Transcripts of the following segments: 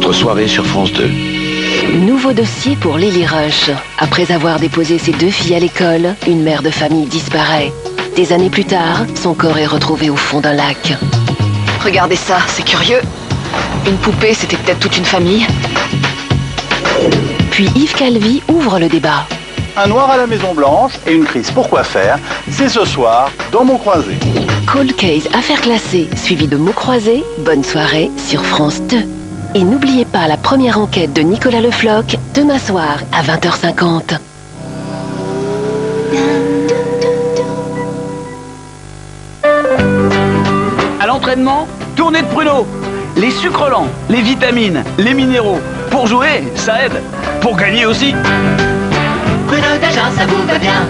votre soirée sur France 2. Nouveau dossier pour Lily Rush. Après avoir déposé ses 2 filles à l'école, une mère de famille disparaît. Des années plus tard, son corps est retrouvé au fond d'un lac. Regardez ça, c'est curieux. Une poupée, c'était peut-être toute une famille. Puis Yves Calvi ouvre le débat. Un noir à la Maison Blanche et une crise pourquoi faire, c'est ce soir dans Mots Croisés. Cold Case Affaires classées, suivi de Mots croisés. Bonne soirée sur France 2. Et n'oubliez pas la première enquête de Nicolas Le Floch, demain soir à 20h50. À l'entraînement, tournée de pruneaux, les sucres lents, les vitamines, les minéraux. Pour jouer, ça aide. Pour gagner aussi. Pruneaux d'Agen, ça vous va bien.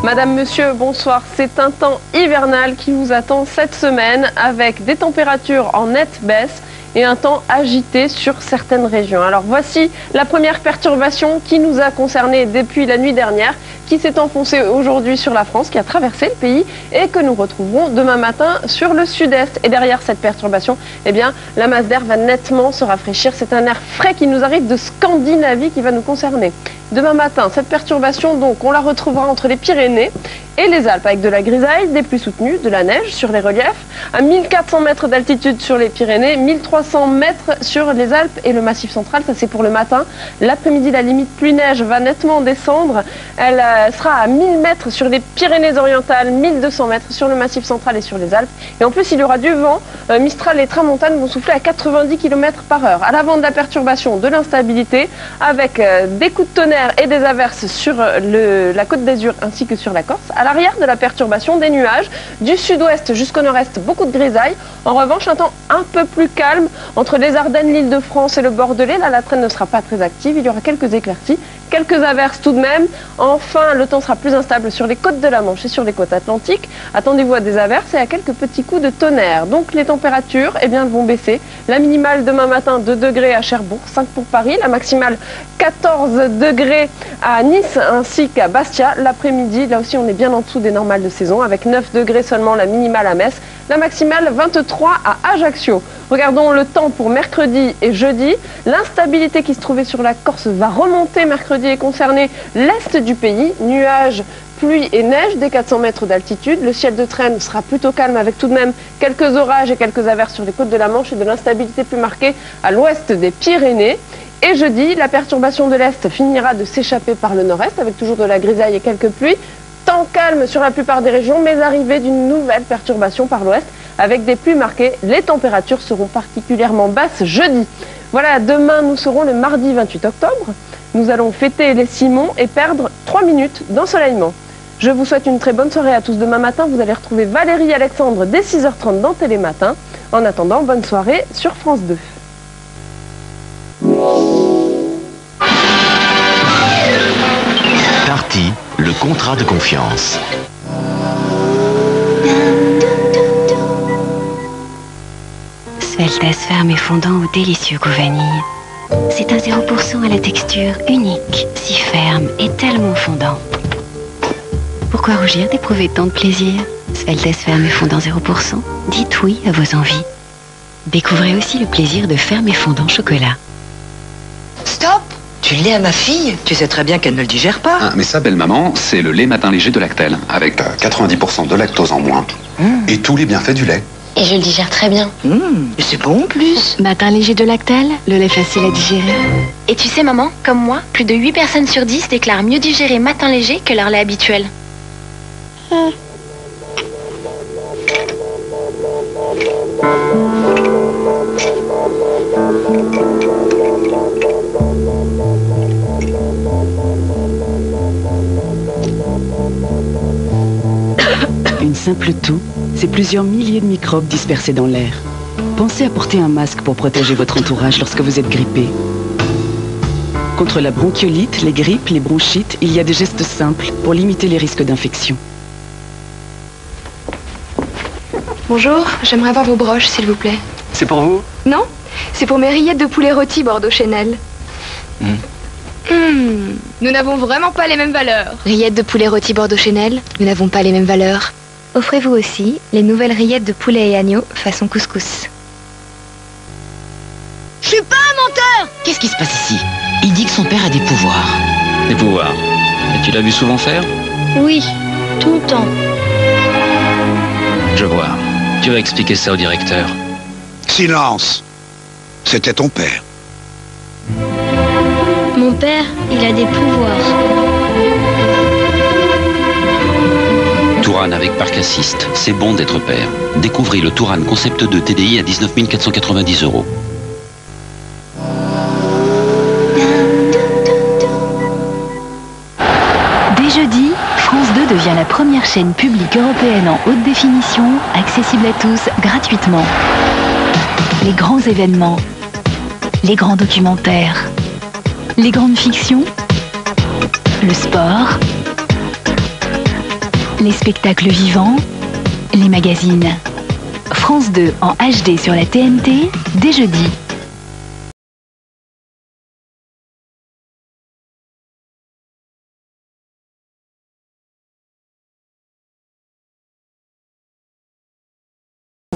Madame, monsieur, bonsoir. C'est un temps hivernal qui vous attend cette semaine avec des températures en nette baisse et un temps agité sur certaines régions. Alors voici la première perturbation qui nous a concernés depuis la nuit dernière, qui s'est enfoncée aujourd'hui sur la France, qui a traversé le pays et que nous retrouverons demain matin sur le sud-est. Et derrière cette perturbation, eh bien, la masse d'air va nettement se rafraîchir. C'est un air frais qui nous arrive de Scandinavie qui va nous concerner. Demain matin, cette perturbation, donc, on la retrouvera entre les Pyrénées et les Alpes, avec de la grisaille, des pluies soutenues, de la neige sur les reliefs, à 1400 mètres d'altitude sur les Pyrénées, 1300 mètres sur les Alpes et le Massif central. Ça, c'est pour le matin. L'après-midi, la limite pluie-neige va nettement descendre. Elle sera à 1000 mètres sur les Pyrénées-Orientales, 1200 mètres sur le Massif central et sur les Alpes. Et en plus, il y aura du vent. Mistral et tramontane vont souffler à 90 km/h. À l'avant de la perturbation, de l'instabilité, avec des coups de tonnerre et des averses sur la Côte d'Azur ainsi que sur la Corse. À l'arrière de la perturbation, des nuages du sud-ouest jusqu'au nord-est, beaucoup de grisailles. En revanche, un temps un peu plus calme entre les Ardennes, l'Île-de-France et le Bordelais. Là, la traîne ne sera pas très active. Il y aura quelques éclaircies, quelques averses tout de même. Enfin, le temps sera plus instable sur les côtes de la Manche et sur les côtes atlantiques. Attendez-vous à des averses et à quelques petits coups de tonnerre. Donc, les températures, eh bien, vont baisser. La minimale demain matin, 2 degrés à Cherbourg, 5 pour Paris. La maximale, 14 degrés à Nice ainsi qu'à Bastia. L'après-midi, là aussi, on est bien en dessous des normales de saison, avec 9 degrés seulement la minimale à Metz. La maximale, 23 à Ajaccio. Regardons le temps pour mercredi et jeudi. L'instabilité qui se trouvait sur la Corse va remonter mercredi et concerner l'est du pays. Nuages, pluie et neige dès 400 mètres d'altitude. Le ciel de traîne sera plutôt calme avec tout de même quelques orages et quelques averses sur les côtes de la Manche et de l'instabilité plus marquée à l'ouest des Pyrénées. Et jeudi, la perturbation de l'Est finira de s'échapper par le nord-est avec toujours de la grisaille et quelques pluies. Temps calme sur la plupart des régions, mais arrivée d'une nouvelle perturbation par l'ouest avec des pluies marquées. Les températures seront particulièrement basses jeudi. Voilà, demain nous serons le mardi 28 octobre. Nous allons fêter les Simons et perdre 3 minutes d'ensoleillement. Je vous souhaite une très bonne soirée à tous. Demain matin, vous allez retrouver Valérie et Alexandre dès 6h30 dans Télématin. En attendant, bonne soirée sur France 2. Darty, le contrat de confiance. Sveltes ferme et fondant au délicieux goût vanille. C'est un 0% à la texture unique, si ferme et tellement fondant. Pourquoi rougir d'éprouver tant de plaisir? Sveltes ferme et fondant 0%, dites oui à vos envies. Découvrez aussi le plaisir de ferme et fondant chocolat. Stop! Tu le lait à ma fille? Tu sais très bien qu'elle ne le digère pas. Ah, mais ça, belle maman, c'est le lait matin léger de Lactel, avec 90% de lactose en moins, et tous les bienfaits du lait. Et je le digère très bien. Et c'est bon en plus. Matin léger de Lactel, le lait facile à digérer. Et tu sais maman, comme moi, plus de 8 personnes sur 10 déclarent mieux digérer matin léger que leur lait habituel. Une simple toux, c'est plusieurs milliers de microbes dispersés dans l'air. Pensez à porter un masque pour protéger votre entourage lorsque vous êtes grippé. Contre la bronchiolite, les grippes, les bronchites, il y a des gestes simples pour limiter les risques d'infection. Bonjour, j'aimerais avoir vos broches, s'il vous plaît. C'est pour vous? Non, c'est pour mes rillettes de poulet rôti Bordeaux Chanel. Nous n'avons vraiment pas les mêmes valeurs. Rillettes de poulet rôti Bordeaux Chanel, nous n'avons pas les mêmes valeurs. Offrez-vous aussi les nouvelles rillettes de poulet et agneau façon couscous. Je suis pas un menteur! Qu'est-ce qui se passe ici? Il dit que son père a des pouvoirs. Des pouvoirs? Et tu l'as vu souvent faire? Oui, tout le temps. Je vois. Tu vas expliquer ça au directeur. Silence! C'était ton père. Mon père, il a des pouvoirs. Touran avec Parc Assist, c'est bon d'être père. Découvrez le Touran Concept 2 TDI à 19 490 €. Dès jeudi, France 2 devient la première chaîne publique européenne en haute définition, accessible à tous gratuitement. Les grands événements, les grands documentaires, les grandes fictions, le sport, les spectacles vivants, les magazines. France 2 en HD sur la TNT, dès jeudi.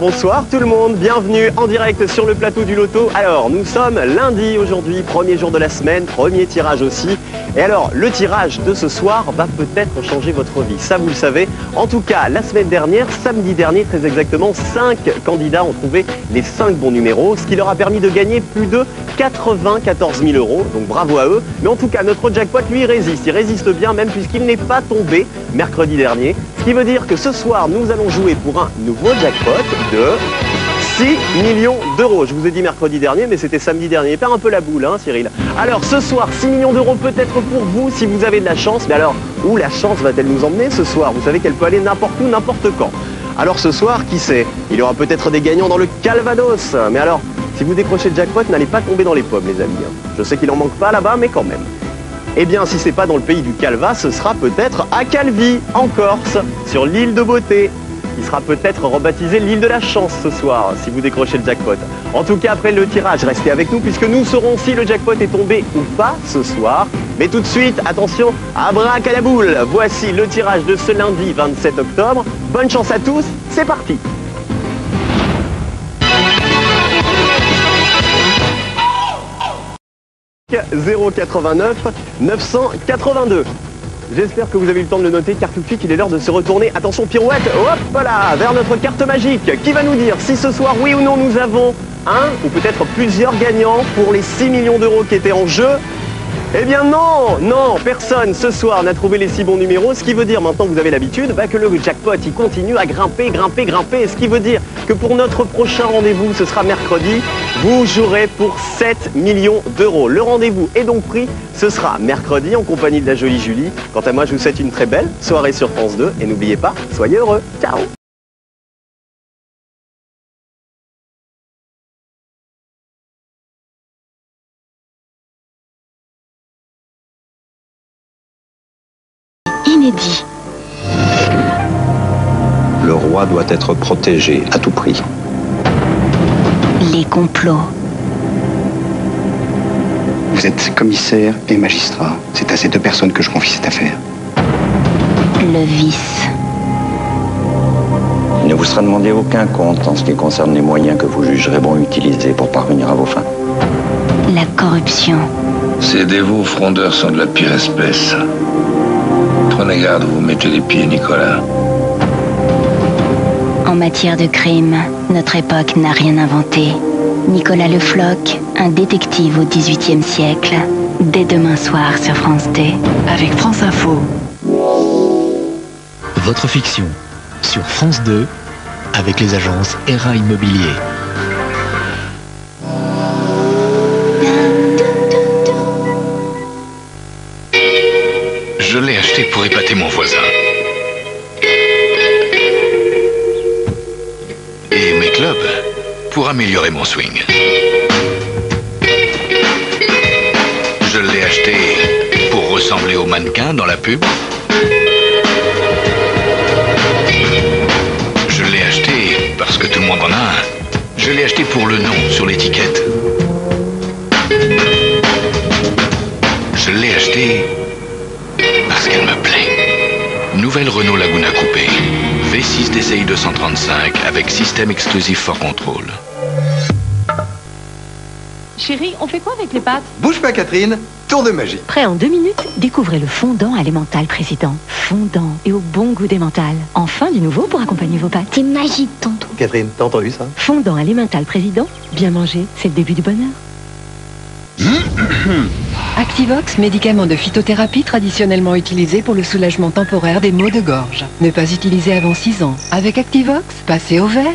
Bonsoir tout le monde, bienvenue en direct sur le plateau du Loto. Alors, nous sommes lundi aujourd'hui, premier jour de la semaine, premier tirage aussi. Et alors, le tirage de ce soir va peut-être changer votre vie, ça vous le savez. En tout cas, la semaine dernière, samedi dernier, très exactement, 5 candidats ont trouvé les 5 bons numéros, ce qui leur a permis de gagner plus de 94 000 €, donc bravo à eux. Mais en tout cas, notre jackpot, lui, il résiste bien même puisqu'il n'est pas tombé mercredi dernier. Ce qui veut dire que ce soir, nous allons jouer pour un nouveau jackpot de 6 millions d'euros. Je vous ai dit mercredi dernier, mais c'était samedi dernier. Perds un peu la boule, hein, Cyril. Alors, ce soir, 6 millions d'euros peut-être pour vous, si vous avez de la chance. Mais alors, où la chance va-t-elle nous emmener ce soir? Vous savez qu'elle peut aller n'importe où, n'importe quand. Alors, ce soir, qui sait? Il y aura peut-être des gagnants dans le Calvados. Mais alors, si vous décrochez le jackpot, n'allez pas tomber dans les pommes, les amis. Je sais qu'il en manque pas là-bas, mais quand même. Eh bien, si c'est pas dans le pays du Calva, ce sera peut-être à Calvi, en Corse, sur l'île de Beauté. Il sera peut-être rebaptisé l'île de la chance ce soir, si vous décrochez le jackpot. En tout cas, après le tirage, restez avec nous, puisque nous saurons si le jackpot est tombé ou pas ce soir. Mais tout de suite, attention, abracadaboule. Voici le tirage de ce lundi 27 octobre. Bonne chance à tous, c'est parti. « 089 982 ». J'espère que vous avez eu le temps de le noter, car tout de suite il est l'heure de se retourner. Attention, pirouette, hop là, vers notre carte magique, qui va nous dire si ce soir, oui ou non, nous avons un ou peut-être plusieurs gagnants pour les 6 millions d'euros qui étaient en jeu. Eh bien non, personne ce soir n'a trouvé les 6 bons numéros, ce qui veut dire, maintenant que vous avez l'habitude, que le jackpot il continue à grimper, ce qui veut dire que pour notre prochain rendez-vous, ce sera mercredi, vous jouerez pour 7 millions d'euros. Le rendez-vous est donc pris, ce sera mercredi en compagnie de la jolie Julie. Quant à moi, je vous souhaite une très belle soirée sur France 2 et n'oubliez pas, soyez heureux. Ciao. Inédit. Le roi doit être protégé à tout prix. Les complots. Vous êtes commissaire et magistrat. C'est à ces deux personnes que je confie cette affaire. Le vice. Il ne vous sera demandé aucun compte en ce qui concerne les moyens que vous jugerez bon utiliser pour parvenir à vos fins. La corruption. Ces dévots frondeurs sont de la pire espèce. Prenez garde où vous mettez les pieds, Nicolas. En matière de crime, notre époque n'a rien inventé. Nicolas Le Floch, un détective au XVIIIe siècle, dès demain soir sur France 2. Avec France Info. Votre fiction sur France 2 avec les agences ERA Immobilier. Je l'ai acheté pour épater mon voisin. Et mes clubs pour améliorer mon swing. Je l'ai acheté pour ressembler au mannequin dans la pub. Je l'ai acheté parce Renault Laguna Coupé. V6 DCI 235 avec système exclusif for control. Chérie, on fait quoi avec les pâtes? Bouge pas Catherine, tour de magie. Prêt en 2 minutes? Découvrez le fondant à l'emmental président. Fondant et au bon goût d'emmental. Enfin du nouveau pour accompagner vos pâtes. C'est magique, tonton. Catherine, t'as entendu ça? Fondant à l'emmental président, bien manger, c'est le début du bonheur. Activox, médicament de phytothérapie traditionnellement utilisé pour le soulagement temporaire des maux de gorge. Ne pas utiliser avant 6 ans. Avec Activox, passez au vert.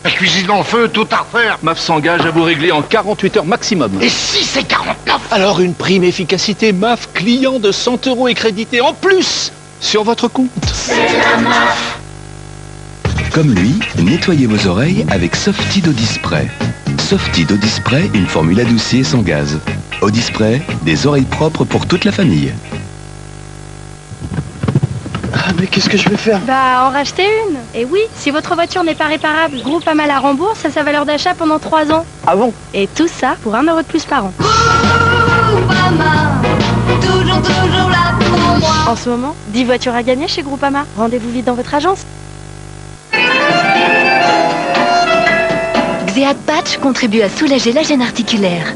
La cuisine en feu, tout à refaire. MAF s'engage à vous régler en 48 heures maximum. Et si c'est 49? Alors une prime efficacité MAF client de 100 € est crédité en plus sur votre compte. C'est la MAF. Comme lui, nettoyez vos oreilles avec Softy Audispray. Softy Audispray, une formule adoucie et sans gaz. Audispray, des oreilles propres pour toute la famille. Ah mais qu'est-ce que je vais faire? Bah, en racheter une. Et oui, si votre voiture n'est pas réparable, Groupama la rembourse à sa valeur d'achat pendant 3 ans. Ah bon? Et tout ça pour 1 € de plus par an. Groupama, toujours là pour moi. En ce moment, 10 voitures à gagner chez Groupama. Rendez-vous vite dans votre agence. Xead Patch contribue à soulager la gêne articulaire.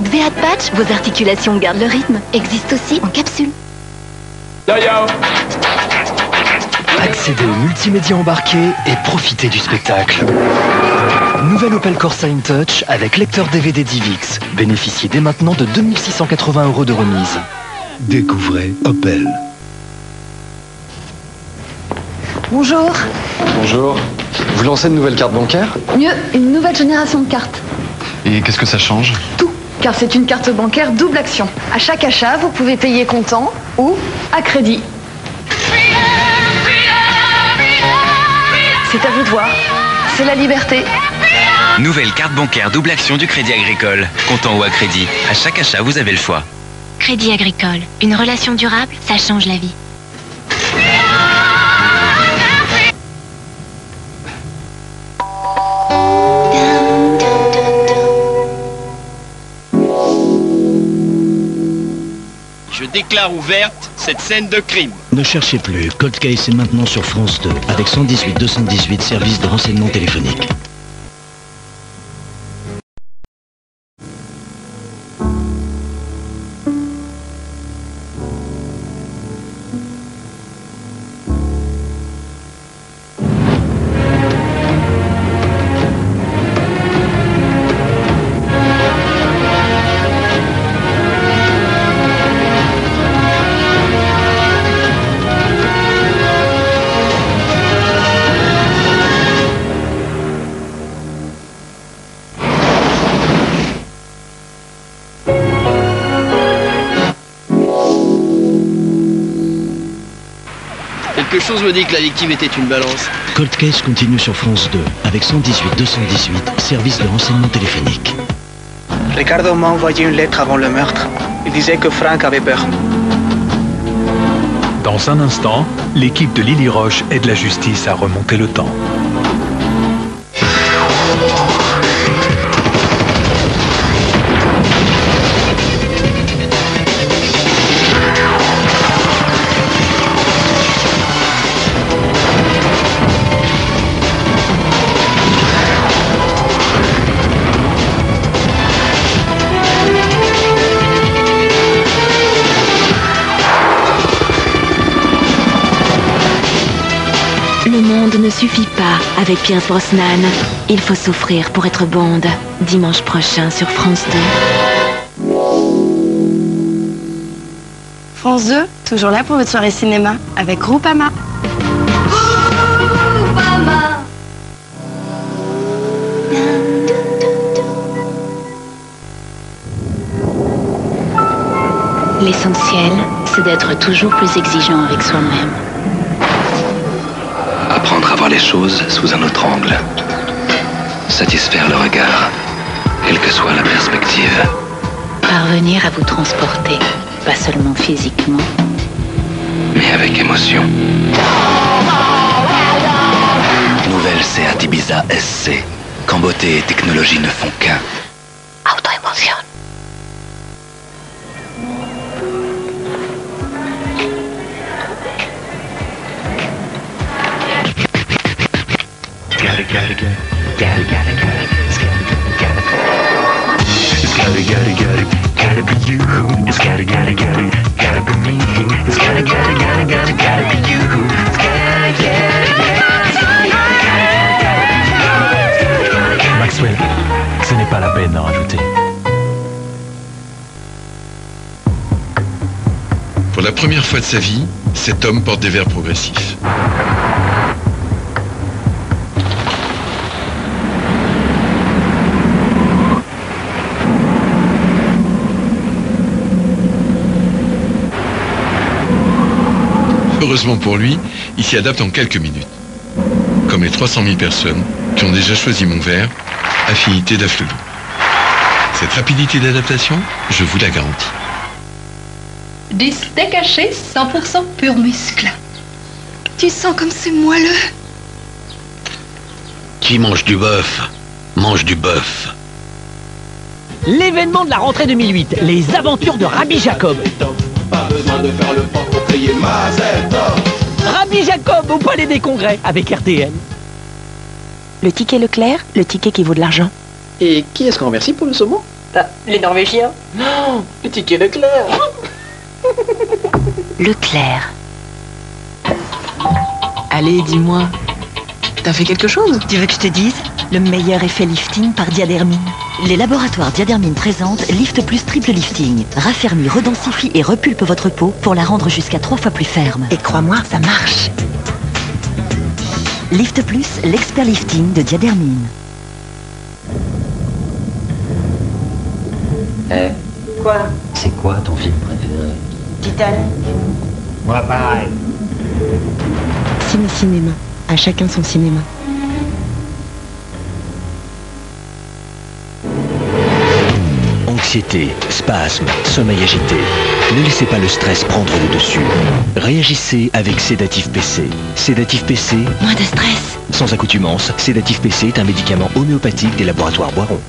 Xead Patch, vos articulations gardent le rythme, existe aussi en capsule. Accédez au multimédia embarqué et profitez du spectacle. Nouvelle Opel Corsa InTouch avec lecteur DVD DivX. Bénéficiez dès maintenant de 2680 € de remise. Découvrez Opel. Bonjour. Bonjour. Vous lancez une nouvelle carte bancaire? Mieux, une nouvelle génération de cartes. Et qu'est-ce que ça change? Tout, car c'est une carte bancaire double action. À chaque achat, vous pouvez payer comptant ou à crédit. C'est à vous de voir. C'est la liberté. Nouvelle carte bancaire double action du Crédit Agricole. Comptant ou à crédit. À chaque achat, vous avez le choix. Crédit Agricole. Une relation durable, ça change la vie. Je déclare ouverte cette scène de crime. Ne cherchez plus, Cold Case est maintenant sur France 2, avec 118-218, service de renseignement téléphonique. Quelque chose me dit que la victime était une balance. Cold Case continue sur France 2, avec 118-218, service de renseignement téléphonique. Ricardo m'a envoyé une lettre avant le meurtre. Il disait que Frank avait peur. Dans un instant, l'équipe de Lily Roche aide la justice à remonter le temps. Le monde ne suffit pas avec Pierce Brosnan. Il faut souffrir pour être Bond. Dimanche prochain sur France 2. France 2, toujours là pour votre soirée cinéma avec Groupama. Groupama. L'essentiel, c'est d'être toujours plus exigeant avec soi-même. Apprendre à voir les choses sous un autre angle. Satisfaire le regard, quelle que soit la perspective. Parvenir à vous transporter, pas seulement physiquement, mais avec émotion. Nouvelle Seat Ibiza SC. Quand beauté et technologie ne font qu'un. Auto-émotion. Maxwell, ce n'est pas la peine d'en rajouter. Pour la première fois de sa vie, cet homme porte des verres progressifs. Heureusement pour lui, il s'y adapte en quelques minutes. Comme les 300 000 personnes qui ont déjà choisi mon verre, Affinité d'Afflelou. Cette rapidité d'adaptation, je vous la garantis. Des steaks hachés 100% pur muscle. Tu sens comme c'est moelleux. Qui mange du bœuf, mange du bœuf. L'événement de la rentrée 2008, les aventures de Rabbi Jacob. Pas besoin de faire le fort pour crier Mazel Tov. Rabbi Jacob au Palais des Congrès avec RTL. Le ticket Leclerc, le ticket qui vaut de l'argent. Et qui est-ce qu'on remercie pour le saumon? Les Norvégiens. Non, le ticket Leclerc. Leclerc. Allez, dis-moi, t'as fait quelque chose? Tu veux que je te dise? Le meilleur effet lifting par Diadermine. Les laboratoires Diadermine présentent Lift Plus Triple Lifting. Raffermit, redensifie et repulpe votre peau pour la rendre jusqu'à 3 fois plus ferme. Et crois-moi, ça marche. Lift Plus, l'expert lifting de Diadermine. Quoi? C'est quoi ton film préféré? Titanic. Moi pareil. Cinéma. À chacun son cinéma. Anxiété, spasme, sommeil agité. Ne laissez pas le stress prendre le dessus. Réagissez avec Sédatif PC. Sédatif PC, Moins de stress. sans accoutumance, Sédatif PC est un médicament homéopathique des laboratoires Boiron.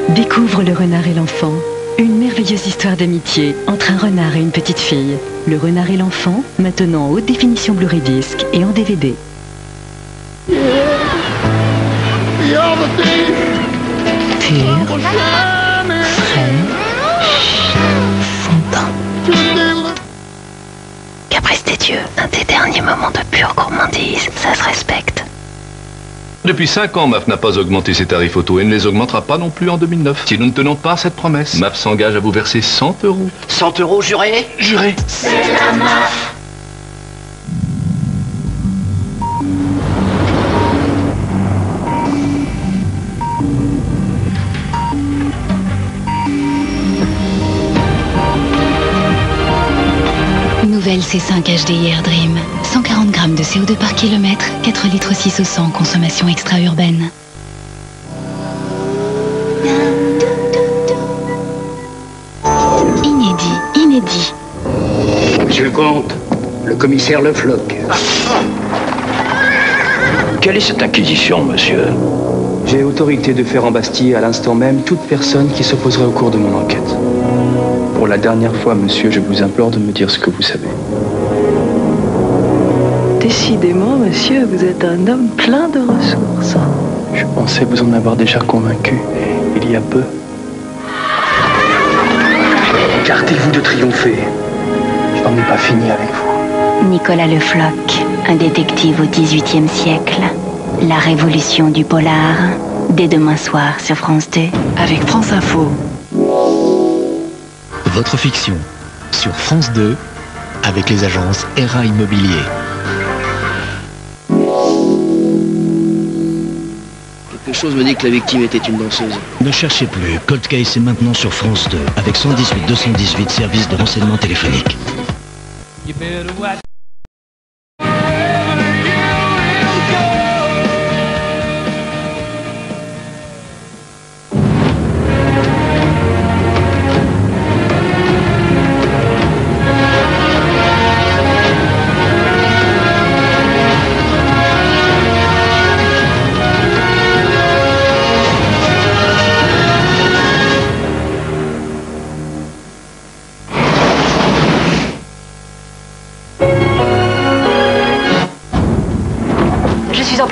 Découvre Le Renard et l'Enfant. Une merveilleuse histoire d'amitié entre un renard et une petite fille. Le Renard et l'Enfant, maintenant en haute définition Blu-ray disc et en DVD. Pur, frais, fondant. Caprice des dieux, un des derniers moments de pure gourmandise, ça se respecte. Depuis 5 ans, MAF n'a pas augmenté ses tarifs auto et ne les augmentera pas non plus en 2009. Si nous ne tenons pas cette promesse, MAF s'engage à vous verser 100 €. 100 € juré? Juré. C'est la MAF. Nouvelle C5 HDI Air Dream. 140 grammes de CO2 par kilomètre, 4 litres 6 au 100, consommation extra-urbaine. Inédit. Monsieur le comte, le commissaire Le Floch. Quelle est cette acquisition, monsieur? J'ai autorité de faire en Bastille à l'instant même toute personne qui s'opposerait au cours de mon enquête. Pour la dernière fois, monsieur, je vous implore de me dire ce que vous savez. Décidément, monsieur, vous êtes un homme plein de ressources. Je pensais vous en avoir déjà convaincu, il y a peu. Gardez-vous de triompher. Je n'en ai pas fini avec vous. Nicolas Le Floch, un détective au XVIIIe siècle. La révolution du polar, dès demain soir sur France 2. Avec France Info. Votre fiction, sur France 2, avec les agences ERA Immobilier. Quelque chose me dit que la victime était une danseuse. Ne cherchez plus, Cold Case est maintenant sur France 2, avec 118 218 services de renseignement téléphonique.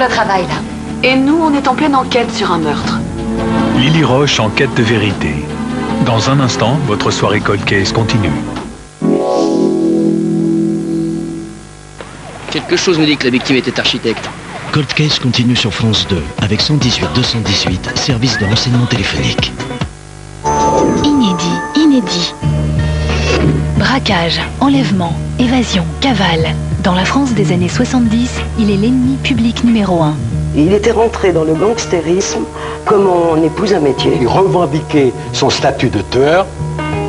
plein travail, là. Et nous, on est en pleine enquête sur un meurtre. Lily Roche en quête de vérité. Dans un instant, votre soirée Cold Case continue. Quelque chose me dit que la victime était architecte. Cold Case continue sur France 2 avec 118-218, service de renseignement téléphonique. Inédit. Braquage, enlèvement, évasion, cavale. Dans la France des années 70, il est l'ennemi public numéro 1. Il était rentré dans le gangstérisme comme on épouse un métier. Il revendiquait son statut de tueur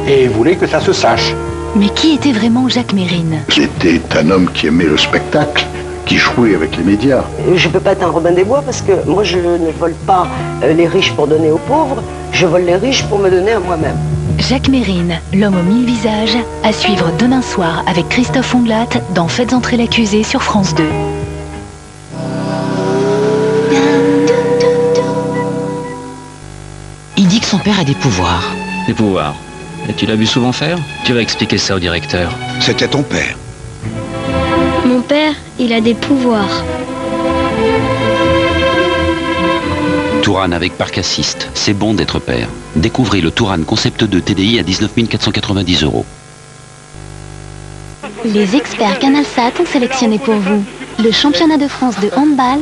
et voulait que ça se sache. Mais qui était vraiment Jacques Mérine? C'était un homme qui aimait le spectacle, qui jouait avec les médias. Je ne peux pas être un Robin des Bois parce que moi je ne vole pas les riches pour donner aux pauvres, je vole les riches pour me donner à moi-même. Jacques Mérine, l'homme aux 1000 visages, à suivre demain soir avec Christophe Ondelat dans Faites entrer l'accusé sur France 2. Il dit que son père a des pouvoirs. Des pouvoirs? Et tu l'as vu souvent faire? Tu vas expliquer ça au directeur. C'était ton père. Mon père, il a des pouvoirs. Touran avec parc assist. C'est bon d'être père. Découvrez le Touran Concept 2 TDI à 19 490 €. Les experts CanalSat ont sélectionné pour vous le championnat de France de handball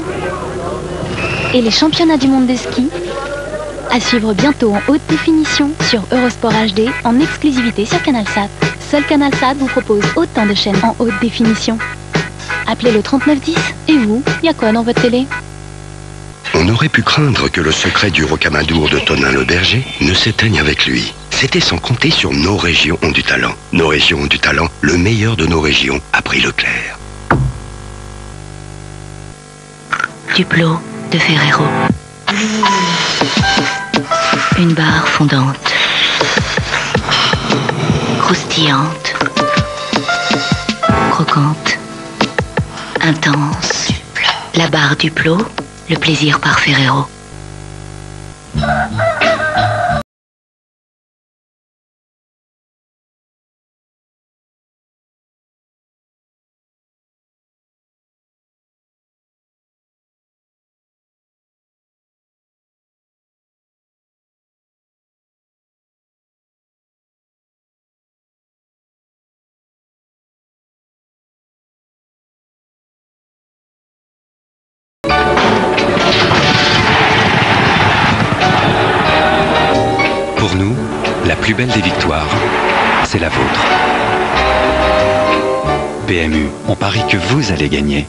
et les championnats du monde de ski. À suivre bientôt en haute définition sur Eurosport HD en exclusivité sur CanalSat. Seul CanalSat vous propose autant de chaînes en haute définition. Appelez le 3910. Et vous, y a quoi dans votre télé? On aurait pu craindre que le secret du rocamadour de Tonin le berger ne s'éteigne avec lui. C'était sans compter sur Nos régions ont du talent. Nos régions ont du talent, le meilleur de nos régions, a pris Leclerc. Duplo de Ferrero. Une barre fondante, croustillante, croquante, intense. La barre Duplo, le plaisir par Ferrero. Pour nous, la plus belle des victoires, c'est la vôtre. PMU, on parie que vous allez gagner.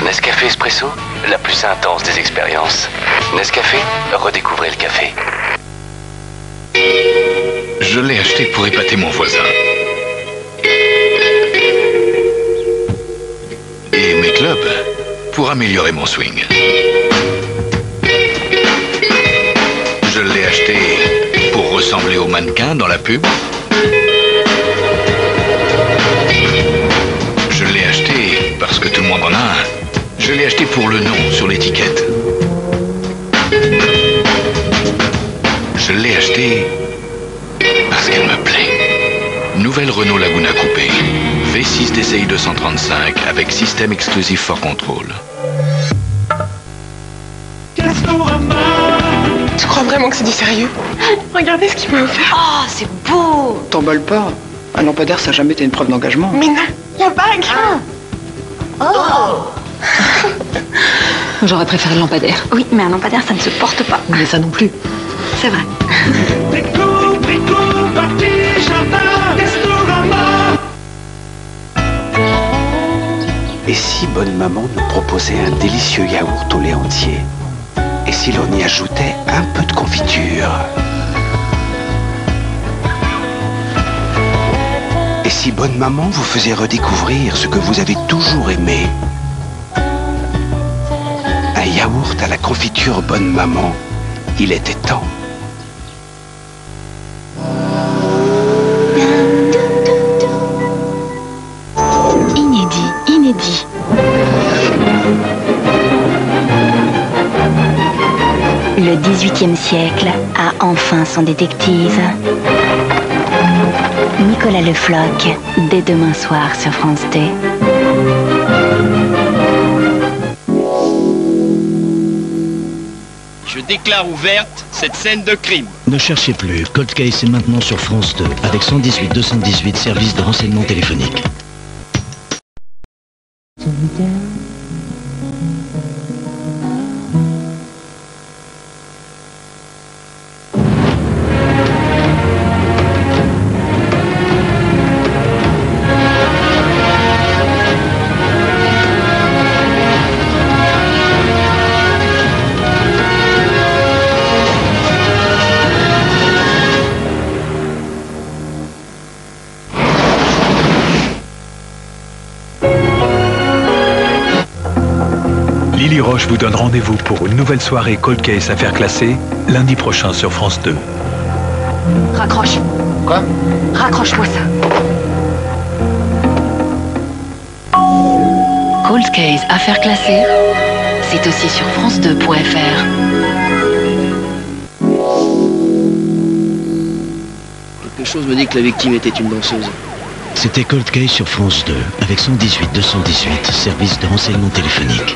Nescafé Espresso, la plus intense des expériences. Nescafé, redécouvrez le café. Je l'ai acheté pour épater mon voisin. Et mes clubs pour améliorer mon swing. Je l'ai acheté pour ressembler au mannequin dans la pub. Je l'ai acheté parce que tout le monde en a un. Je l'ai acheté pour le nom sur l'étiquette. Je l'ai acheté parce qu'elle me plaît. Nouvelle Renault Laguna Coupé. V6 DCI 235 avec système exclusif for control. Tu crois vraiment que c'est du sérieux? Regardez ce qu'il m'a offert. Oh, c'est beau! T'emballes pas. Un lampadaire, ça n'a jamais été une preuve d'engagement. Mais non, y'a pas un grain. Oh! J'aurais préféré le lampadaire. Oui, mais un lampadaire, ça ne se porte pas. Mais ça non plus. C'est vrai. Et si bonne maman nous proposait un délicieux yaourt au lait entier? Et si l'on y ajoutait un peu de confiture? Et si bonne maman vous faisait redécouvrir ce que vous avez toujours aimé? Un yaourt à la confiture bonne maman, il était temps. inédit. Le XVIIIe siècle a enfin son détective. Nicolas Le Floch, dès demain soir sur France 2. Je déclare ouverte cette scène de crime. Ne cherchez plus, Cold Case est maintenant sur France 2, avec 118 218 services de renseignement téléphonique. Lily Roche vous donne rendez-vous pour une nouvelle soirée Cold Case Affaires classées, lundi prochain sur France 2. Raccroche. Quoi? Raccroche-moi ça. Cold Case Affaires classées, c'est aussi sur France2.fr. Quelque chose me dit que la victime était une danseuse. C'était Cold Case sur France 2, avec 118 218 services de renseignement téléphonique.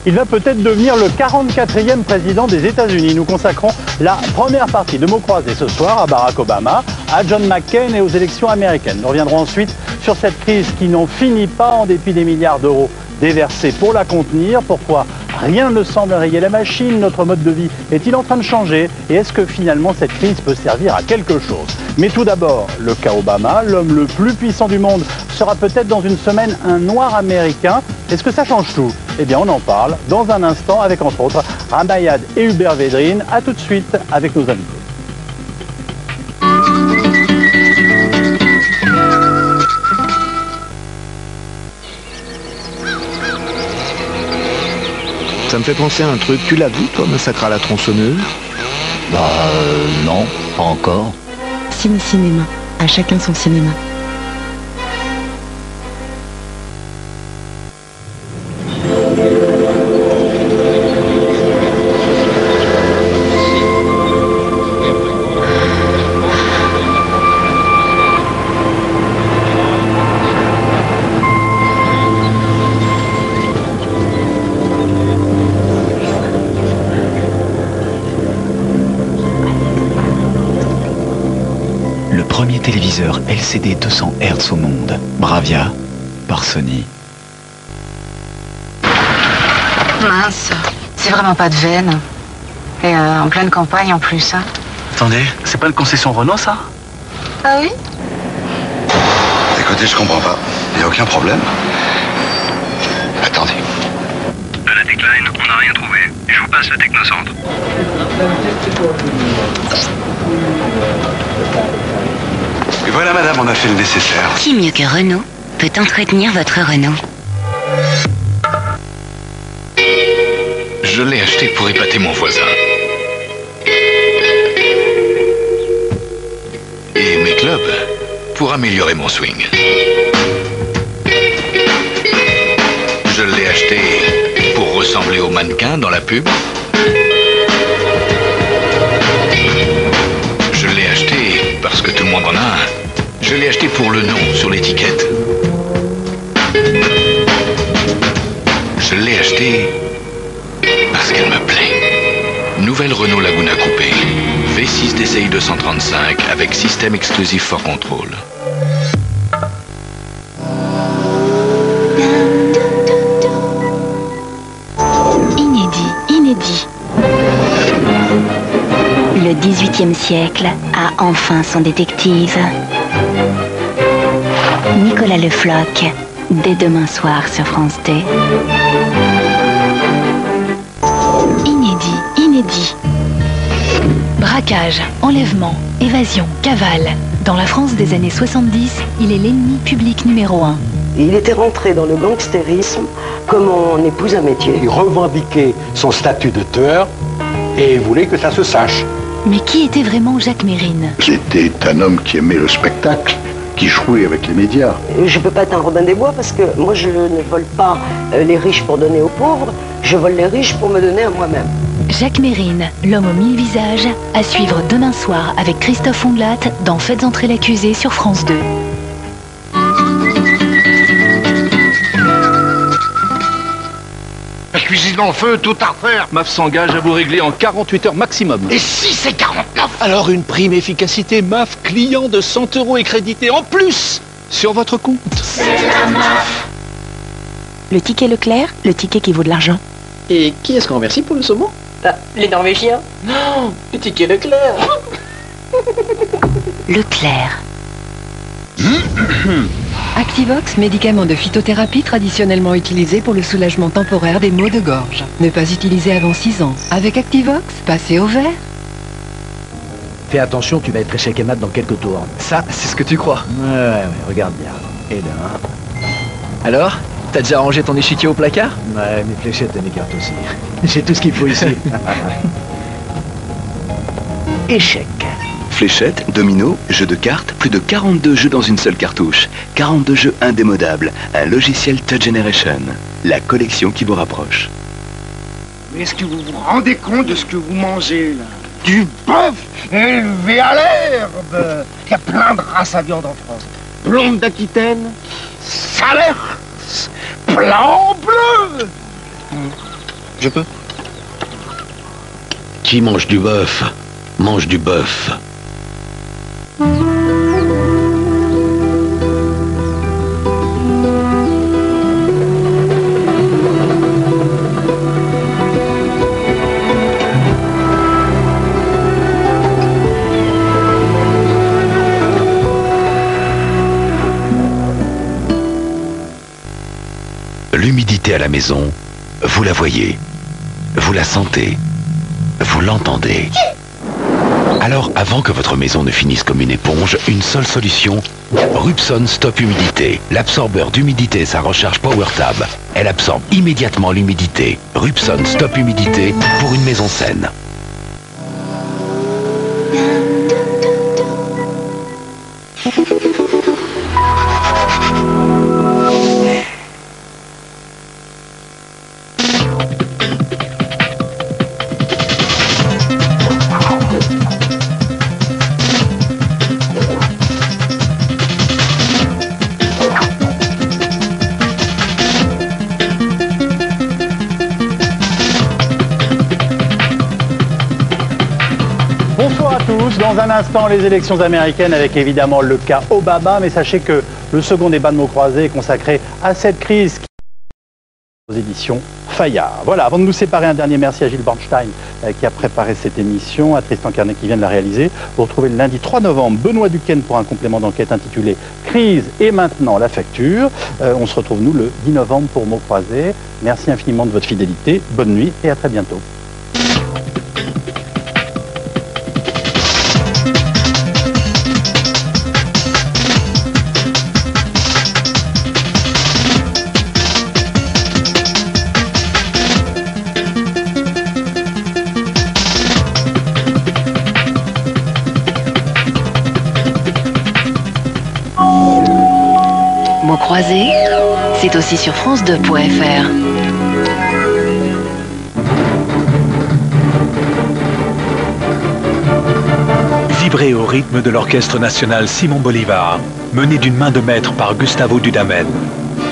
Il va peut-être devenir le 44e président des États-Unis. Nous consacrons la première partie de mots croisés ce soir à Barack Obama, à John McCain et aux élections américaines. Nous reviendrons ensuite sur cette crise qui n'en finit pas en dépit des milliards d'euros déversés pour la contenir. Pourquoi rien ne semble rayer la machine? Notre mode de vie est-il en train de changer? Et est-ce que finalement cette crise peut servir à quelque chose? Mais tout d'abord, le cas Obama, l'homme le plus puissant du monde, sera peut-être dans une semaine un noir américain. Est-ce que ça change tout? Eh bien, on en parle dans un instant avec, entre autres, Ramayad et Hubert Védrine. A tout de suite avec nos invités. Ça me fait penser à un truc. Tu l'as vu, toi, Massacre à la tronçonneuse? Non, pas encore. Cinéma, à chacun son cinéma. Premier téléviseur LCD 200 Hz au monde. Bravia, par Sony. Mince, c'est vraiment pas de veine. Et en pleine campagne en plus. Hein. Attendez, c'est pas une concession Renault ça? Ah oui? Écoutez, je comprends pas. Il n'y a aucun problème. Attendez. À la Techline, on n'a rien trouvé. Je vous passe le technocentre. Et voilà, madame, on a fait le nécessaire. Qui mieux que Renault peut entretenir votre Renault? Je l'ai acheté pour épater mon voisin. Et mes clubs pour améliorer mon swing. Je l'ai acheté pour ressembler au mannequin dans la pub. Je l'ai acheté parce que tout le monde en a un. Je l'ai acheté pour le nom sur l'étiquette. Je l'ai acheté parce qu'elle me plaît. Nouvelle Renault Laguna Coupé. V6 DCI 235 avec système exclusif for control. Inédit. Le XVIIIe siècle a enfin son détective. Nicolas Le Floch, dès demain soir sur France 2. Inédit. Braquage, enlèvement, évasion, cavale. Dans la France des années 70, il est l'ennemi public numéro 1. Il était rentré dans le gangstérisme comme on épouse un métier. Il revendiquait son statut de tueur et voulait que ça se sache. Mais qui était vraiment Jacques Mérine? C'était un homme qui aimait le spectacle qui jouait avec les médias. Je peux pas être un Robin des Bois parce que moi je ne vole pas les riches pour donner aux pauvres, je vole les riches pour me donner à moi-même. Jacques Mérine, l'homme aux 1000 visages, à suivre demain soir avec Christophe Ondelat dans Faites entrer l'accusé sur France 2. La cuisine en feu, tout à refaire. MAF s'engage à vous régler en 48 heures maximum. Et si c'est 49? Alors une prime efficacité MAF client de 100 € est crédité en plus sur votre compte. C'est la MAF. Le ticket Leclerc, le ticket qui vaut de l'argent. Et qui est-ce qu'on remercie pour le saumon? Les Norvégiens. Non, le ticket Leclerc. Leclerc. Activox, médicament de phytothérapie traditionnellement utilisé pour le soulagement temporaire des maux de gorge. Ne pas utiliser avant 6 ans. Avec Activox, passez au vert. Fais attention, tu vas être échec et mat dans quelques tours. Ça, c'est ce que tu crois. Ouais, regarde bien. Et là. Alors, t'as déjà rangé ton échiquier au placard? Ouais, mes fléchettes et mes cartes aussi. J'ai tout ce qu'il faut ici. Échec. Fléchettes, dominos, jeux de cartes, plus de 42 jeux dans une seule cartouche. 42 jeux indémodables. Un logiciel Touch Generation. La collection qui vous rapproche. Mais est-ce que vous vous rendez compte de ce que vous mangez, là? Du bœuf élevé à l'herbe. Il y a plein de races à viande en France. Blonde d'Aquitaine, Salers, blanc bleu. Je peux? Qui mange du bœuf, mange du bœuf. L'humidité à la maison, vous la voyez, vous la sentez, vous l'entendez. Alors, avant que votre maison ne finisse comme une éponge, une seule solution, Rupson Stop Humidité. L'absorbeur d'humidité et sa recharge PowerTab. Elle absorbe immédiatement l'humidité. Rupson Stop Humidité pour une maison saine. Dans un instant, les élections américaines avec évidemment le cas Obama, mais sachez que le second débat de mots croisés est consacré à cette crise aux éditions Fayard. Voilà, avant de nous séparer, un dernier merci à Gilles Bornstein qui a préparé cette émission, à Tristan Carnet qui vient de la réaliser. Vous retrouvez le lundi 3 novembre Benoît Duquesne pour un complément d'enquête intitulé Crise et maintenant la facture. On se retrouve nous le 10 novembre pour mots croisés. Merci infiniment de votre fidélité, bonne nuit et à très bientôt. Mots croisés, c'est aussi sur France2.fr. Vibrez au rythme de l'Orchestre national Simon Bolivar, mené d'une main de maître par Gustavo Dudamel,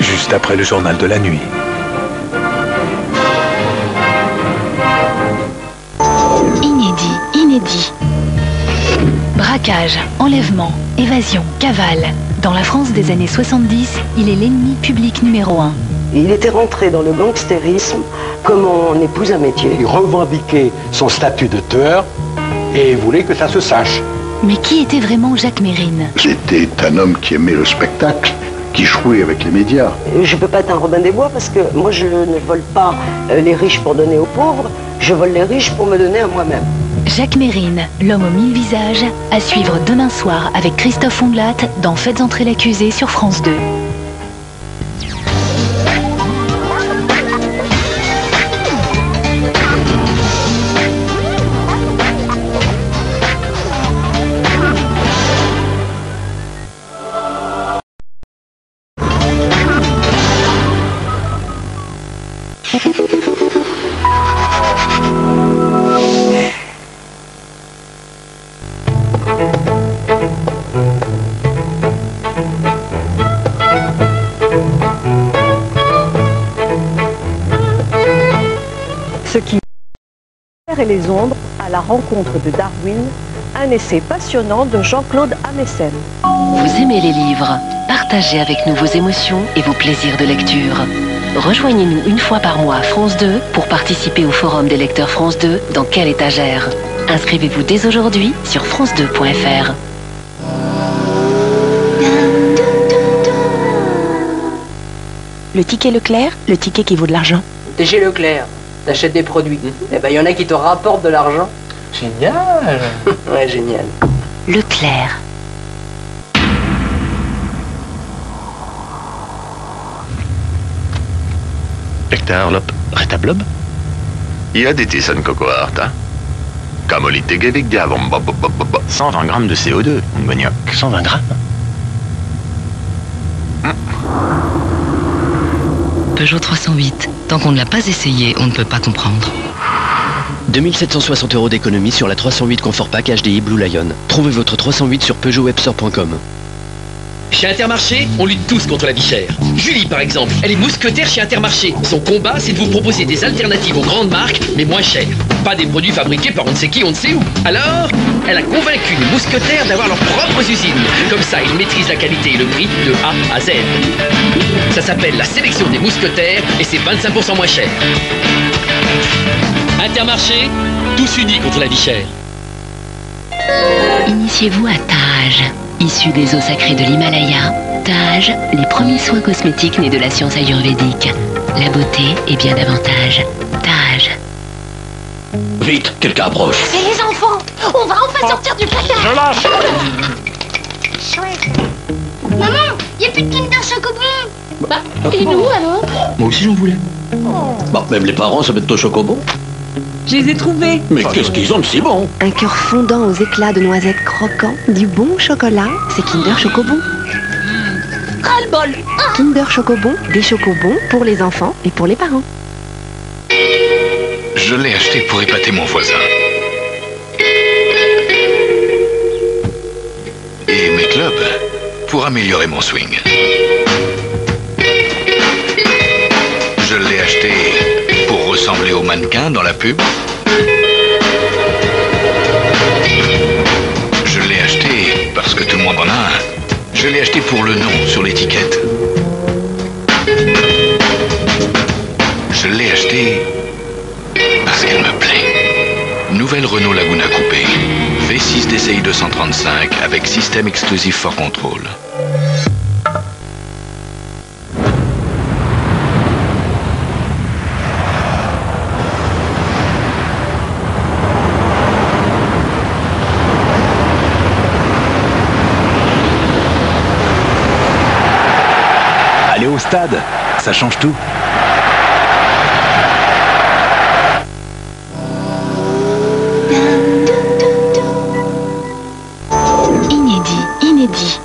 juste après le journal de la nuit. Inédit. Braquage, enlèvement, évasion, cavale. Dans la France des années 70, il est l'ennemi public numéro 1. Il était rentré dans le gangstérisme comme on épouse un métier. Il revendiquait son statut de tueur et voulait que ça se sache. Mais qui était vraiment Jacques Mérine? C'était un homme qui aimait le spectacle, qui jouait avec les médias. Je peux pas être un Robin des Bois parce que moi je ne vole pas les riches pour donner aux pauvres, je vole les riches pour me donner à moi-même. Jacques Mérine, l'homme aux 1000 visages, à suivre demain soir avec Christophe Ondelat dans Faites entrer l'accusé sur France 2. Ce qui et les ombres à la rencontre de Darwin, un essai passionnant de Jean-Claude Amessen. Vous aimez les livres? Partagez avec nous vos émotions et vos plaisirs de lecture. Rejoignez-nous une fois par mois à France 2 pour participer au forum des lecteurs France 2 dans Quelle étagère? Inscrivez-vous dès aujourd'hui sur france2.fr. Le ticket Leclerc, le ticket qui vaut de l'argent. T'es chez Leclerc, t'achètes des produits. Eh ben, y en a qui te rapportent de l'argent. Génial. Ouais, génial. Leclerc. Hector Lop, Retablob? Ja, dit is een kokoarta. Kamolite gevik diavom. 120 grammes de CO2, mon bagnoc. 120 grammes? Peugeot 308. Tant qu'on ne l'a pas essayé, on ne peut pas comprendre. 2760 € d'économie sur la 308 Confort Pack HDI Blue Lion. Trouvez votre 308 sur PeugeotWebstore.com. Chez Intermarché, on lutte tous contre la vie chère. Julie, par exemple, elle est mousquetaire chez Intermarché. Son combat, c'est de vous proposer des alternatives aux grandes marques, mais moins chères. Pas des produits fabriqués par on ne sait qui, on ne sait où. Alors, elle a convaincu les mousquetaires d'avoir leurs propres usines. Comme ça, ils maîtrisent la qualité et le prix de A à Z. Ça s'appelle la sélection des mousquetaires et c'est 25% moins cher. Intermarché, tous unis contre la vie chère. Initiez-vous à Taj. Issu des eaux sacrées de l'Himalaya, Taj, les premiers soins cosmétiques nés de la science ayurvédique. La beauté est bien davantage. Taj. Vite, quelqu'un approche. Et les enfants, on va enfin sortir du placard. Je lâche. Chouette. Maman, y a plus de Kinder Chocobon. Bah, et nous alors? Moi aussi j'en voulais. Bah, même les parents se mettent au chocobon. Je les ai trouvés. Mais qu'est-ce qu'ils ont de si bon? Un cœur fondant aux éclats de noisettes croquants, du bon chocolat, c'est Kinder Chocobon. Ras-le-bol. Kinder Chocobon, des chocobons pour les enfants et pour les parents. Je l'ai acheté pour épater mon voisin. Et mes clubs pour améliorer mon swing. Je l'ai acheté pour ressembler au mannequin dans la pub. Je l'ai acheté parce que tout le monde en a un. Je l'ai acheté pour le nom sur l'étiquette. Je l'ai acheté parce qu'elle me plaît. Nouvelle Renault Laguna Coupé. V6 DCI 235 avec système exclusif for control. Aller au stade, ça change tout. Inédit.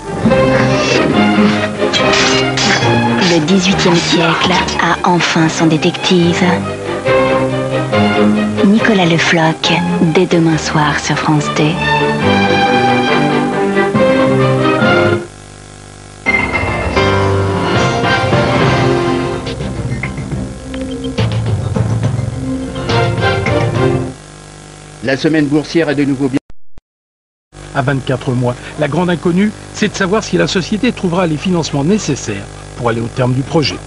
Le XVIIIe siècle a enfin son détective. Nicolas Le Floch, dès demain soir sur France 2. La semaine boursière est de nouveau bien. À 24 mois, la grande inconnue, c'est de savoir si la société trouvera les financements nécessaires pour aller au terme du projet.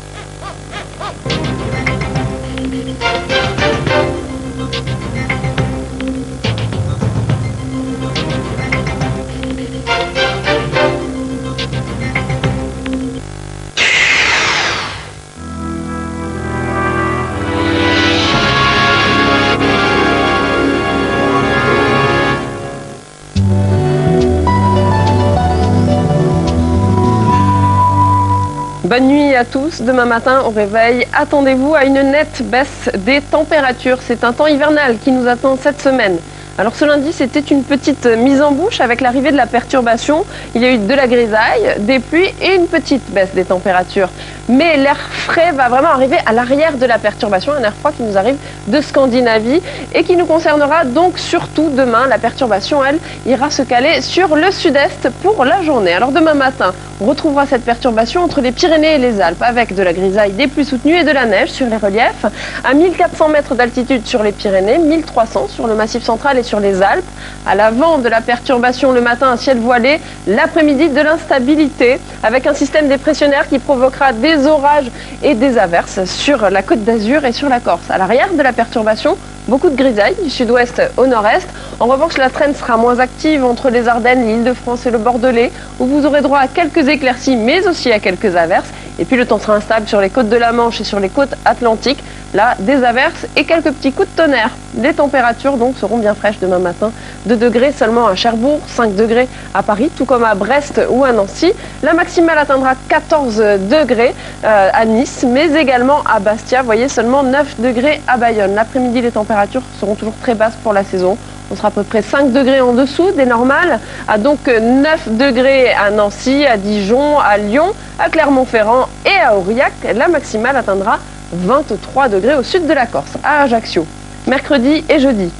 Bonne nuit à tous. Demain matin, au réveil, attendez-vous à une nette baisse des températures. C'est un temps hivernal qui nous attend cette semaine. Alors ce lundi, c'était une petite mise en bouche avec l'arrivée de la perturbation. Il y a eu de la grisaille, des pluies et une petite baisse des températures. Mais l'air frais va vraiment arriver à l'arrière de la perturbation, un air froid qui nous arrive de Scandinavie et qui nous concernera donc surtout demain. La perturbation, elle, ira se caler sur le sud-est pour la journée. Alors demain matin, On retrouvera cette perturbation entre les Pyrénées et les Alpes, avec de la grisaille des pluies soutenues et de la neige sur les reliefs, à 1400 mètres d'altitude sur les Pyrénées, 1300 sur le Massif central et sur les Alpes. À l'avant de la perturbation le matin, un ciel voilé, l'après-midi de l'instabilité, avec un système dépressionnaire qui provoquera des orages et des averses sur la Côte d'Azur et sur la Corse. À l'arrière de la perturbation, beaucoup de grisailles du sud-ouest au nord-est. En revanche, la traîne sera moins active entre les Ardennes, l'Île-de-France et le Bordelais, où vous aurez droit à quelques éclaircies, mais aussi à quelques averses. Et puis le temps sera instable sur les côtes de la Manche et sur les côtes atlantiques. Là, des averses et quelques petits coups de tonnerre. Les températures donc seront bien fraîches demain matin. 2 degrés seulement à Cherbourg, 5 degrés à Paris, tout comme à Brest ou à Nancy. La maximale atteindra 14 degrés à Nice, mais également à Bastia. Vous voyez, seulement 9 degrés à Bayonne. L'après-midi, les températures seront toujours très basses pour la saison. On sera à peu près 5 degrés en dessous des normales, à donc 9 degrés à Nancy, à Dijon, à Lyon, à Clermont-Ferrand et à Aurillac. La maximale atteindra 23 degrés au sud de la Corse, à Ajaccio, mercredi et jeudi.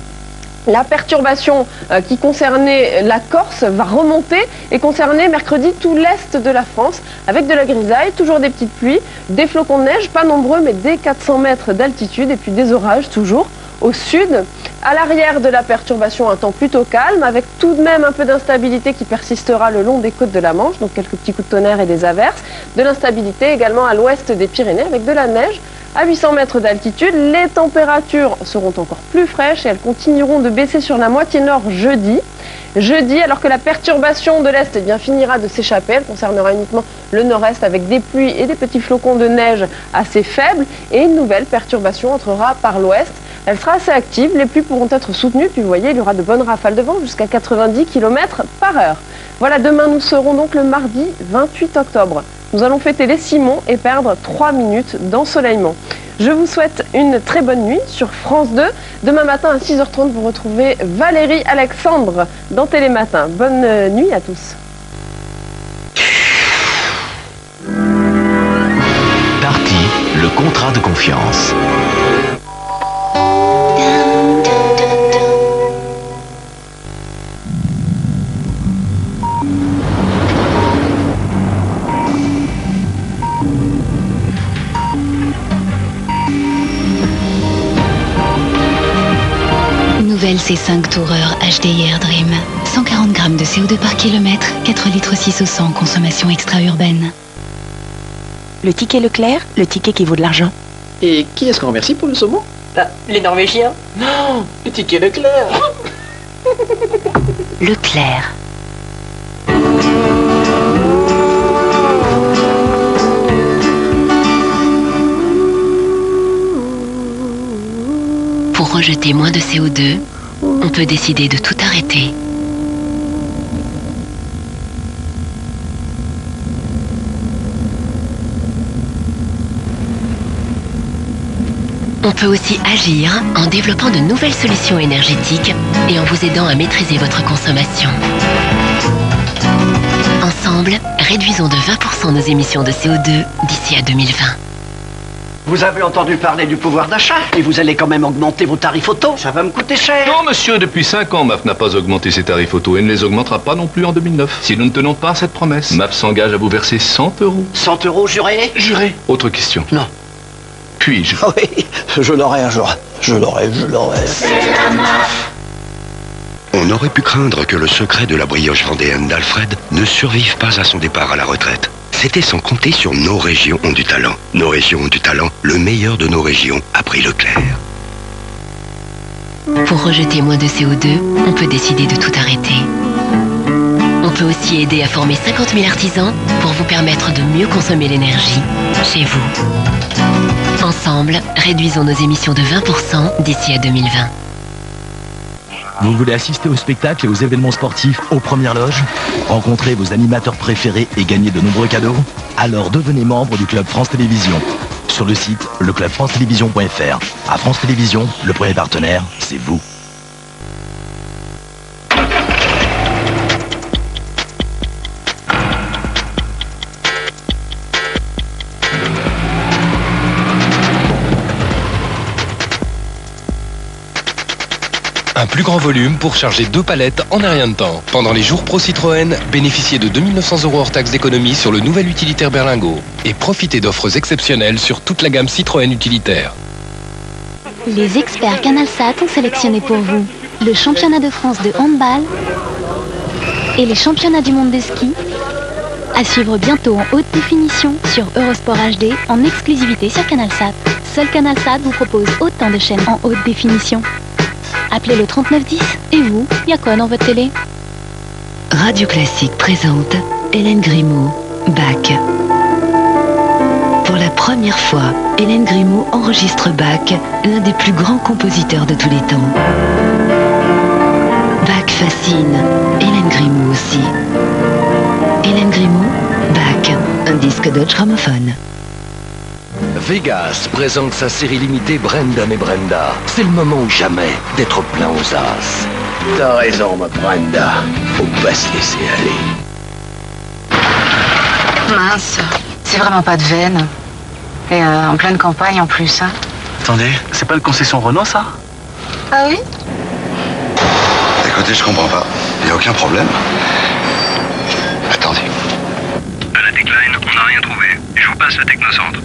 La perturbation qui concernait la Corse va remonter et concerner mercredi tout l'est de la France, avec de la grisaille, toujours des petites pluies, des flocons de neige, pas nombreux mais dès 400 mètres d'altitude, et puis des orages toujours au sud. À l'arrière de la perturbation, un temps plutôt calme, avec tout de même un peu d'instabilité qui persistera le long des côtes de la Manche, donc quelques petits coups de tonnerre et des averses. De l'instabilité également à l'ouest des Pyrénées, avec de la neige. À 800 mètres d'altitude, les températures seront encore plus fraîches et elles continueront de baisser sur la moitié nord jeudi. Jeudi, alors que la perturbation de l'Est finira de s'échapper, elle concernera uniquement le nord-est avec des pluies et des petits flocons de neige assez faibles, et une nouvelle perturbation entrera par l'ouest. Elle sera assez active, les pluies pourront être soutenues, puis vous voyez, il y aura de bonnes rafales de vent jusqu'à 90 km par heure. Voilà, demain nous serons donc le mardi 28 octobre. Nous allons fêter les Simons et perdre 3 minutes d'ensoleillement. Je vous souhaite une très bonne nuit sur France 2. Demain matin à 6h30, vous retrouvez Valérie Alexandre dans Télématin. Bonne nuit à tous. Darty, le contrat de confiance. Nouvelle C5 Tourer HDI Air Dream. 140 grammes de CO2 par kilomètre, 4 litres 6 au 100, consommation extra-urbaine. Le ticket Leclerc, le ticket qui vaut de l'argent. Et qui est-ce qu'on remercie pour le saumon? Les Norvégiens. Non, le ticket Leclerc. Leclerc. Pour rejeter moins de CO2, on peut décider de tout arrêter. On peut aussi agir en développant de nouvelles solutions énergétiques et en vous aidant à maîtriser votre consommation. Ensemble, réduisons de 20% nos émissions de CO2 d'ici à 2020. Vous avez entendu parler du pouvoir d'achat et vous allez quand même augmenter vos tarifs auto. Ça va me coûter cher. Non, monsieur, depuis 5 ans, MAF n'a pas augmenté ses tarifs auto et ne les augmentera pas non plus en 2009. Si nous ne tenons pas à cette promesse, MAF s'engage à vous verser 100 €. 100 € juré? Juré. Autre question. Non. Puis-je? Oui, je l'aurai un jour. Je l'aurai. C'est la MAF. On aurait pu craindre que le secret de la brioche vendéenne d'Alfred ne survive pas à son départ à la retraite. C'était sans compter sur Nos régions ont du talent. Nos régions ont du talent, le meilleur de nos régions a pris Leclerc. Pour rejeter moins de CO2, on peut décider de tout arrêter. On peut aussi aider à former 50 000 artisans pour vous permettre de mieux consommer l'énergie chez vous. Ensemble, réduisons nos émissions de 20% d'ici à 2020. Vous voulez assister aux spectacles et aux événements sportifs aux premières loges? Rencontrer vos animateurs préférés et gagner de nombreux cadeaux? Alors devenez membre du Club France Télévisions. Sur le site leclubfrancetélévision.fr. À France Télévisions, le premier partenaire, c'est vous. Un plus grand volume pour charger 2 palettes en un rien de temps. Pendant les jours Pro Citroën, bénéficiez de 2 900 € hors taxe d'économie sur le nouvel utilitaire berlingot. Et profitez d'offres exceptionnelles sur toute la gamme Citroën utilitaire. Les experts CanalSat ont sélectionné pour vous le championnat de France de handball et les championnats du monde de ski, à suivre bientôt en haute définition sur Eurosport HD en exclusivité sur CanalSat. Seul CanalSat vous propose autant de chaînes en haute définition. Appelez le 3910. Et vous, y a quoi dans votre télé? Radio Classique présente Hélène Grimaud, Bach. Pour la première fois, Hélène Grimaud enregistre Bach, l'un des plus grands compositeurs de tous les temps. Bach fascine, Hélène Grimaud aussi. Hélène Grimaud, Bach, un disque Deutsche Grammophon. Vegas présente sa série limitée Brendan et Brenda. C'est le moment ou jamais d'être plein aux as. T'as raison, ma Brenda. Faut pas se laisser aller. Mince, c'est vraiment pas de veine. Et en pleine campagne en plus, hein. Attendez, c'est pas une concession Renault, ça? Ah oui? Écoutez, je comprends pas. Y a aucun problème. Attendez. À la Techline, on n'a rien trouvé. Je vous passe le technocentre.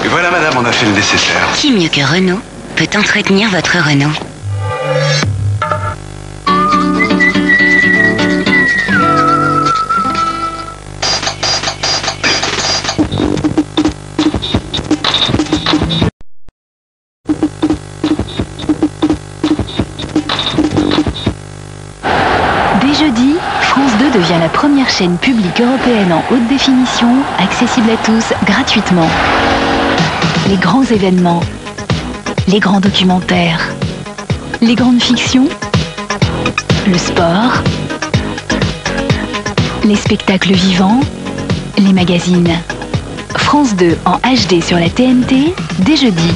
Et voilà, madame, on a fait le nécessaire. Qui mieux que Renault peut entretenir votre Renault? Dès jeudi, France 2 devient la première chaîne publique européenne en haute définition, accessible à tous gratuitement. Les grands événements, les grands documentaires, les grandes fictions, le sport, les spectacles vivants, les magazines. France 2 en HD sur la TNT, dès jeudi.